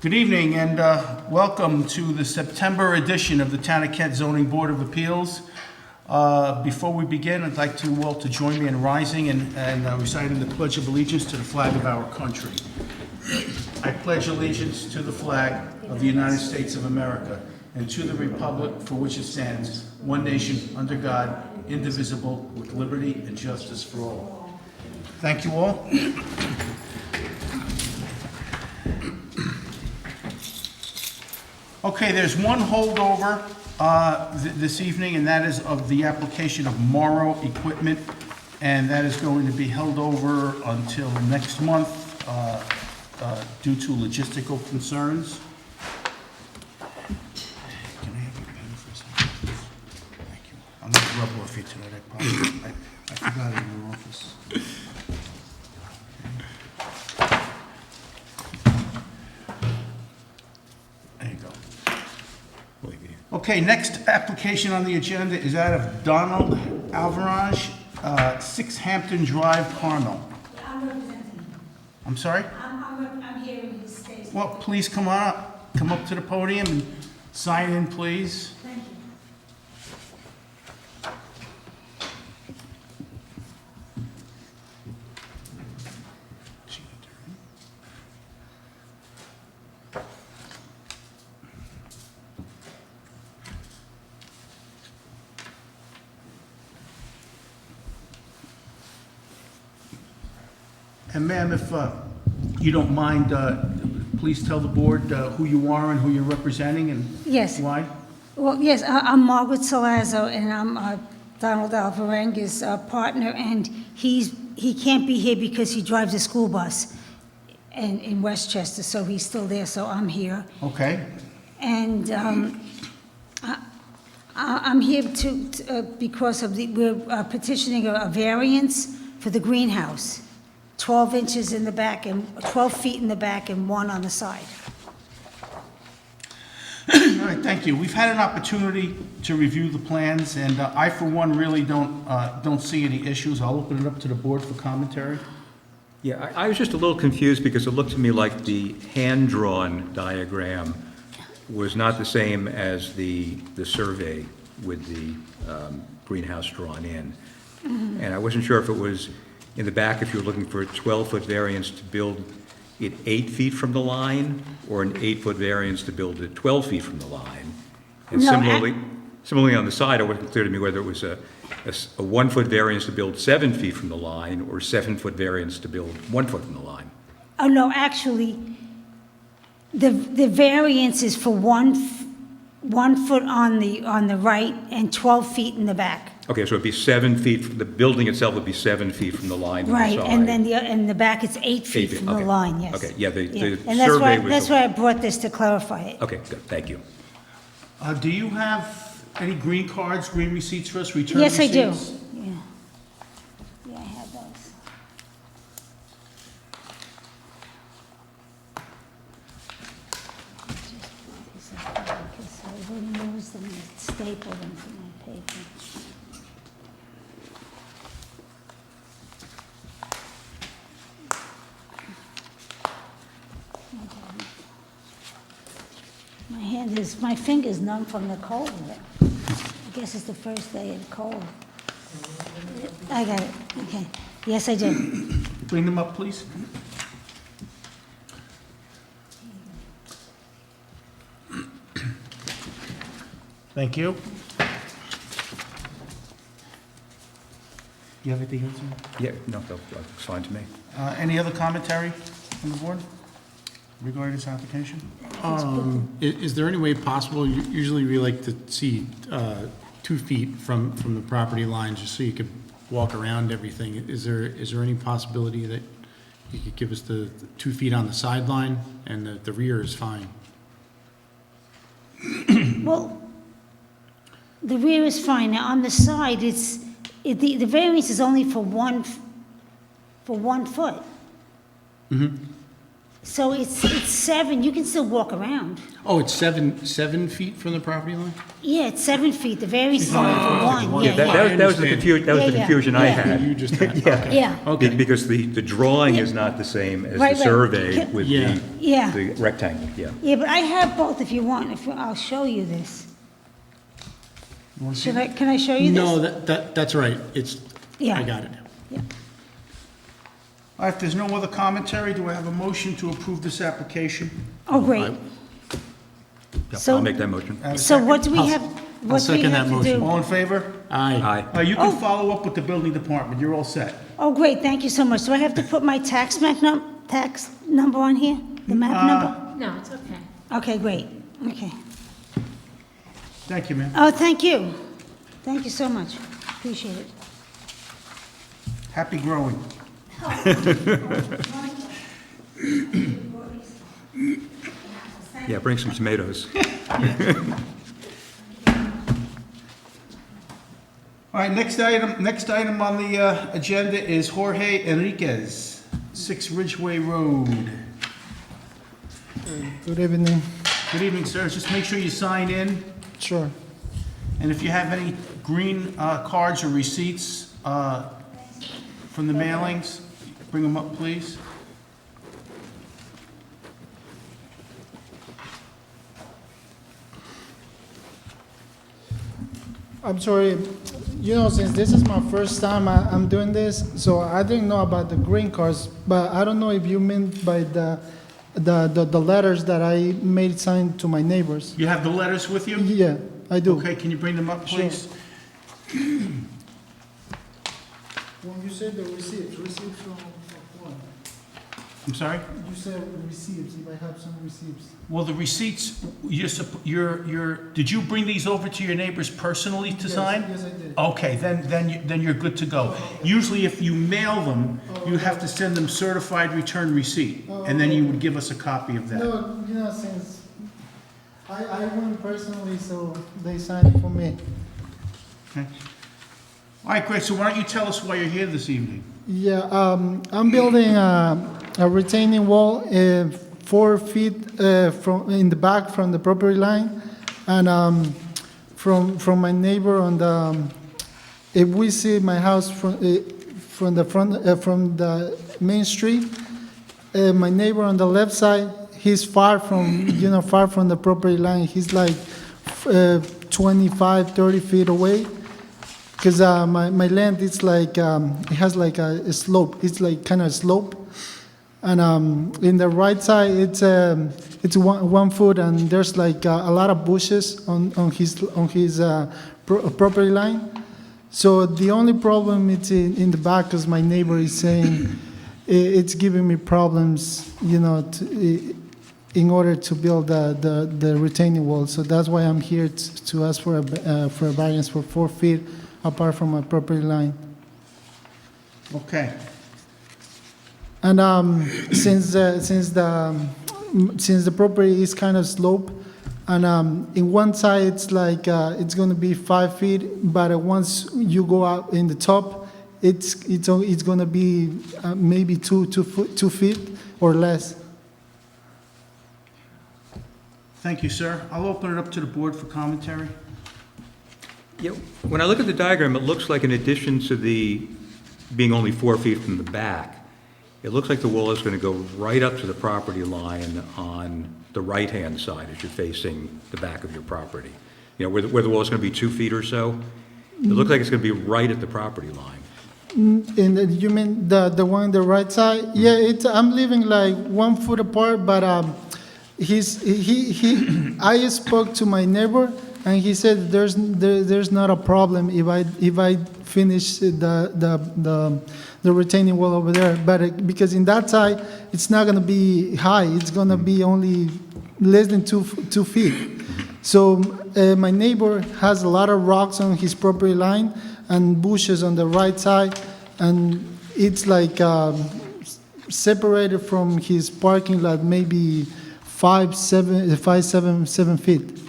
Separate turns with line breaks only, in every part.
Good evening and welcome to the September edition of the Town of Kent Zoning Board of Appeals. Before we begin, I'd like you all to join me in rising and reciting the Pledge of Allegiance to the flag of our country. I pledge allegiance to the flag of the United States of America and to the republic for which it stands, one nation, under God, indivisible, with liberty and justice for all. Thank you all. Okay, there's one holdover this evening, and that is of the application of Morrow Equipment, and that is going to be held over until next month due to logistical concerns. Can I have your pen for a second? Thank you. I'm going to rub off you tonight. I forgot it in your office. There you go. Okay, next application on the agenda is that of Donald Alvaraj, 6 Hampton Drive, Carmel.
Yeah, I'm representing him.
I'm sorry?
I'm here in his state.
Well, please come on up. Come up to the podium and sign in, please.
Thank you.
And ma'am, if you don't mind, please tell the board who you are and who you're representing and
Yes.
why.
Well, yes, I'm Margaret Salazzo, and I'm Donald Alvarenga's partner, and he can't be here because he drives a school bus in Westchester, so he's still there, so I'm here.
Okay.
And I'm here because of we're petitioning a variance for the greenhouse. 12 inches in the back and 12 feet in the back and 1 on the side.
All right, thank you. We've had an opportunity to review the plans, and I, for one, really don't see any issues. I'll open it up to the board for commentary.
Yeah, I was just a little confused because it looked to me like the hand-drawn diagram was not the same as the survey with the greenhouse drawn in. And I wasn't sure if it was in the back, if you're looking for a 12-foot variance to build it 8 feet from the line, or an 8-foot variance to build it 12 feet from the line. And
No,
similarly on the side, it wasn't clear to me whether it was a 1-foot variance to build 7 feet from the line, or 7-foot variance to build 1 foot from the line.
Oh, no, actually, the variance is for 1 foot on the right and 12 feet in the back.
Okay, so it'd be 7 feet, the building itself would be 7 feet from the line to the
Right,
side.
and then in the back, it's 8 feet from the
okay.
line, yes.
Okay, yeah, the
And that's why,
survey was...
that's why I brought this to clarify it.
Okay, good, thank you.
Do you have any green cards, green receipts for us, return
Yes, I do.
receipts?
Yeah. Yeah, I have those. Because I wouldn't use them, and staple them to my paper. My finger's numb from the cold. I guess it's the first day of cold. I got it, okay. Yes, I do.
Bring them up, please. Thank you. You have anything else?
Yeah, no, that looks fine to me.
Any other commentary from the board regarding this application?
Is there any way possible, usually we like to see 2 feet from the property line, just so you could walk around everything. Is there any possibility that you could give us the 2 feet on the sideline, and the rear is fine?
Well, the rear is fine. Now, on the side, the variance is only for 1 foot. So it's 7, you can still walk around.
Oh, it's 7 feet from the property line?
Yeah, it's 7 feet, the very side for one,
Yeah,
yeah,
that
yeah.
was the confusion I
Yeah.
had.
You just had,
Yeah.
okay.
Yeah.
Okay.
Because the drawing is not the same as
Right,
the
right.
survey with
Yeah.
Yeah.
the rectangle, yeah.
Yeah, but I have both if you want, I'll show you this. Can I show you this?
No, that's right.
Yeah.
I got it.
Yeah.
All right, if there's no other commentary, do I have a motion to approve this application?
Oh, great.
Yeah,
So-
I'll make that motion.
Have a
So
second?
what do we have,
I'll
what do we
second
have
that
to
motion.
do?
All in favor?
Aye.
Aye.
You can
Oh.
follow up with the building department, you're all set.
Oh, great, thank you so much. Do I have to put my tax number on here? The map number?
No, it's okay.
Okay, great, okay.
Thank you, ma'am.
Oh, thank you. Thank you so much. Appreciate it.
Happy growing.
Yeah, bring some tomatoes.
All right, next item on the agenda is Jorge Enriquez, 6 Ridgeway Road.
Good evening.
Good evening, sir. Just make sure you sign in,
Sure.
and if you have any green cards or receipts from the mailings, bring them up, please.
I'm sorry, since this is my first time I'm doing this, so I didn't know about the green cards, but I don't know if you meant by the letters that I made sign to my neighbors.
You have the letters with you?
Yeah, I do.
Okay, can you bring them up, please?
When you say the receipts from what?
I'm sorry?
You said receipts, if I have some receipts.
Well, the receipts, did you bring these over to your neighbors personally to
Yes,
sign?
yes, I did.
Okay, then you're good to go. Usually if you mail them, you have to send them certified return receipt, and then you would give us a copy of that.
No, since I went personally, so they signed it for me.
Okay. All right, great, so why don't you tell us why you're here this evening?
Yeah, I'm building a retaining wall 4 feet from in the back from the property line, and from my neighbor on the. If we see my house from the front from the main street, my neighbor on the left side, he's far from far from the property line. He's like 25, 30 feet away. Because my land, it's like, it has like a slope. It's like kind of slope. And in the right side, it's 1 foot, and there's like a lot of bushes on his property line. So the only problem is in the back, because my neighbor is saying it's giving me problems, in order to build the retaining wall. So that's why I'm here to ask for a variance for 4 feet apart from my property line.
Okay.
And since the property is kind of slope, and in one side it's like it's going to be 5 feet, but once you go out in the top, it's going to be maybe 2 feet or less.
Thank you, sir. I'll open it up to the board for commentary.
Yeah, when I look at the diagram, it looks like in addition to the being only 4 feet from the back, it looks like the wall is going to go right up to the property line on the right-hand side as you're facing the back of your property. Where the wall is going to be 2 feet or so, it looks like it's going to be right at the property line.
And you mean the one on the right side? Yeah, I'm living like 1 foot apart, but I spoke to my neighbor, and he said there's not a problem if I finish the retaining wall over there, but because in that side it's not going to be high, it's going to be only less than 2 feet. So my neighbor has a lot of rocks on his property line and bushes on the right side, and it's like separated from his parking lot maybe 7 feet.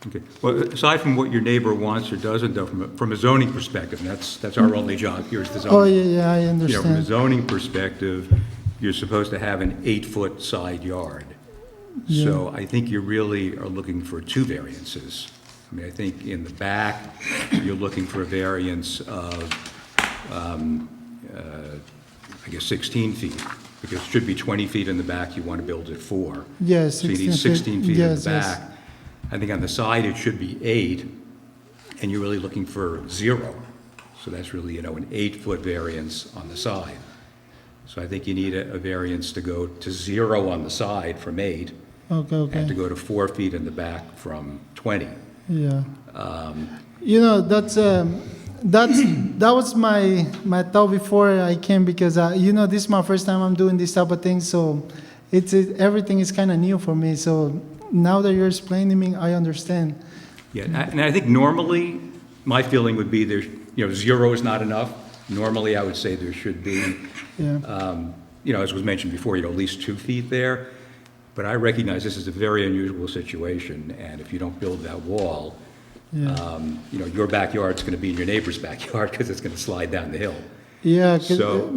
Okay. Well, aside from what your neighbor wants or doesn't, though, from a zoning perspective, and that's our only job here is the zoning.
Oh, yeah, I
From a
understand.
zoning perspective, you're supposed to have an 8-foot side yard. So I think you really are looking for 2 variances. I mean, I think in the back, you're looking for a variance of, I guess, 16 feet, because it should be 20 feet in the back, you want to build it 4.
Yes.
So you need 16 feet in
Yes,
the
yes.
back. I think on the side, it should be 8, and you're really looking for 0. So that's really, an 8-foot variance on the side. So I think you need a variance to go to 0 on the side from 8,
Okay,
and to
okay,
go to 4 feet in the back from 20.
yeah. You know, that was my thought before I came, because, you know, this is my first time I'm doing this type of thing, so everything is kind of new for me, so now that you're explaining me, I understand.
Yeah, and I think normally, my feeling would be there's, 0 is not enough. Normally, I would say there should be,
Yeah,
as was mentioned before, at least 2 feet there. But I recognize this is a very unusual situation, and if you don't build that wall,
yeah.
Your backyard's going to be in your neighbor's backyard because it's going to slide down the hill.
Yeah, 'cause
So-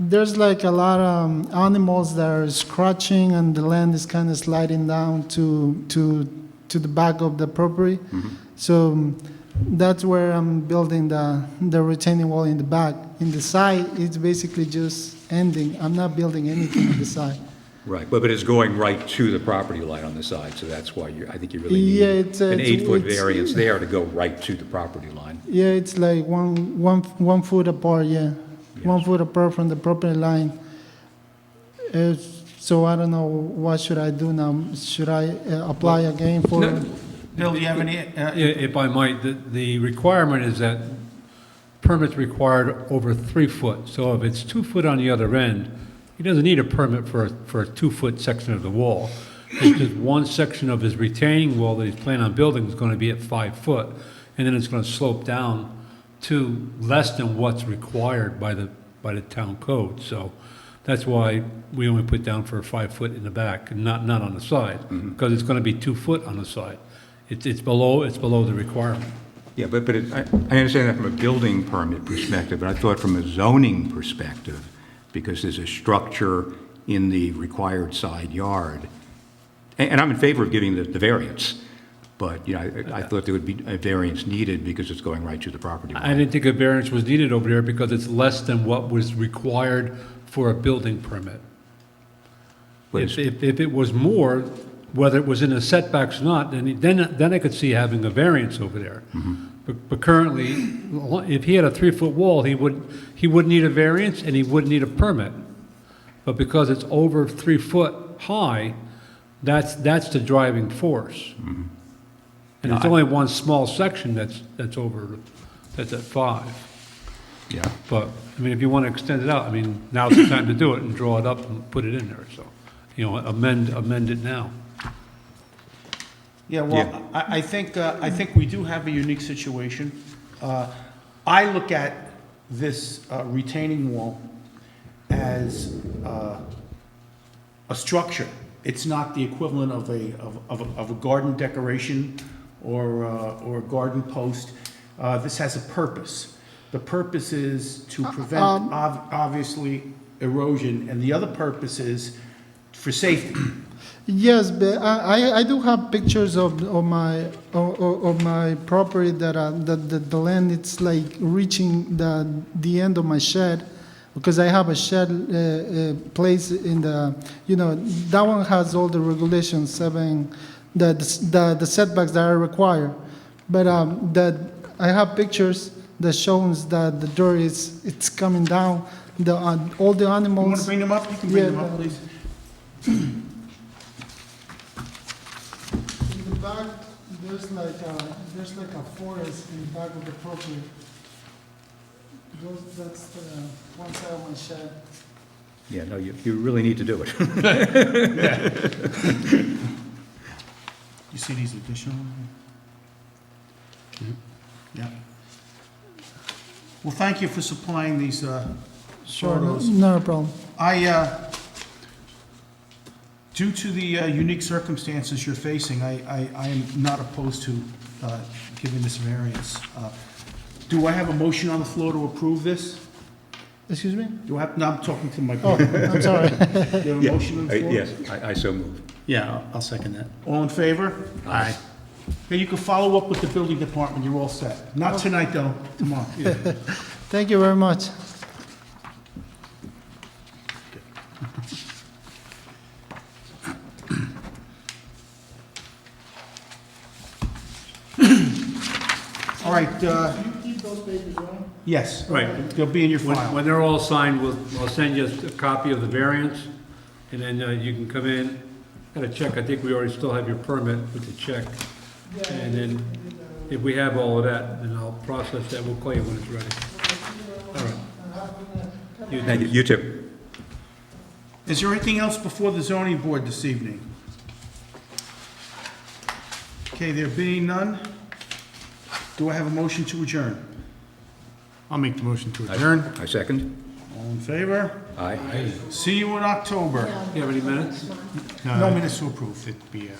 there's like a lot of animals that are scratching, and the land is kind of sliding down to the back of the property. So that's where I'm building the retaining wall in the back. In the side, it's basically just ending. I'm not building anything on the side.
Right, but it's going right to the property line on the side, so that's why I think you really
Yeah,
need
it's,
an 8-foot
it's-
variance there to go right to the property line.
Yeah, it's like one foot apart. Yeah, 1 foot apart from the property line. So I don't know, what should I do now? Should I apply again for?
No.
Bill, do you have any,
If I might, the requirement is that permit's required over 3 foot. So if it's 2 foot on the other end, he doesn't need a permit for a 2-foot section of the wall. It's just one section of his retaining wall that he's planning on building is going to be at 5 foot, and then it's going to slope down to less than what's required by the town code. So that's why we only put down for 5 foot in the back, and not on the side, because it's going to be 2 foot on the side. It's below the requirement.
Yeah, but I understand that from a building permit perspective, but I thought from a zoning perspective, because there's a structure in the required side yard, and I'm in favor of giving the variance, but, I thought there would be a variance needed because it's going right to the property
I
line.
didn't think a variance was needed over there because it's less than what was required for a building permit.
But
If
it's-
it was more, whether it was in the setbacks or not, then I could see having a variance over there. But currently, if he had a 3-foot wall, he wouldn't need a variance and he wouldn't need a permit. But because it's over 3 foot high, that's the driving force. And it's only one small section that's at 5.
Yeah.
But, I mean, if you want to extend it out, I mean, now's the time to do it and draw it up and put it in there, so, amend it now.
yeah, well, I think we do have a unique situation. I look at this retaining wall as a structure. It's not the equivalent of a garden decoration or a garden post. This has a purpose. The purpose is to prevent, obviously, erosion, and the other purpose is for safety.
Yes, but I do have pictures of my property that the land, it's like reaching the end of my shed, because I have a shed place in the, that one has all the regulations, the setbacks that are required. But that I have pictures that shows that the door it's coming down. All the
You want to
animals.
bring them up? You can bring
Yeah,
them up, please.
In the back, there's like a forest in the back of the property. That's the one side of my shed.
Yeah, no, you really need to do it.
You see these additional? Yeah. Well, thank you for supplying these
Sure,
photos.
no problem.
Due to the unique circumstances you're facing, I am not opposed to giving this variance. Do I have a motion on the floor to approve this?
Excuse me?
Do I have, no, I'm talking to my.
Oh, I'm sorry.
Do you have a motion on the floor?
Yes, I so move.
Yeah, I'll second that.
All in favor?
Aye.
Okay, you can follow up with the building department, you're all set. Not tonight, though, tomorrow.
Thank you very much.
All right,
Keep those papers, right?
yes.
Right.
They'll be in your
When
file.
they're all signed, I'll send you a copy of the variance, and then you can come in, got a check, I think we already still have your permit with the check. And then, if we have all of that, then I'll process that, we'll call you when it's ready. All right.
Thank you. You too.
Is there anything else before the zoning board this evening? Okay, there being none, do I have a motion to adjourn?
I'll make the motion to adjourn.
I second.
All in favor?
Aye.
See you in October.
You have any minutes?
No minutes to approve.
It'd be a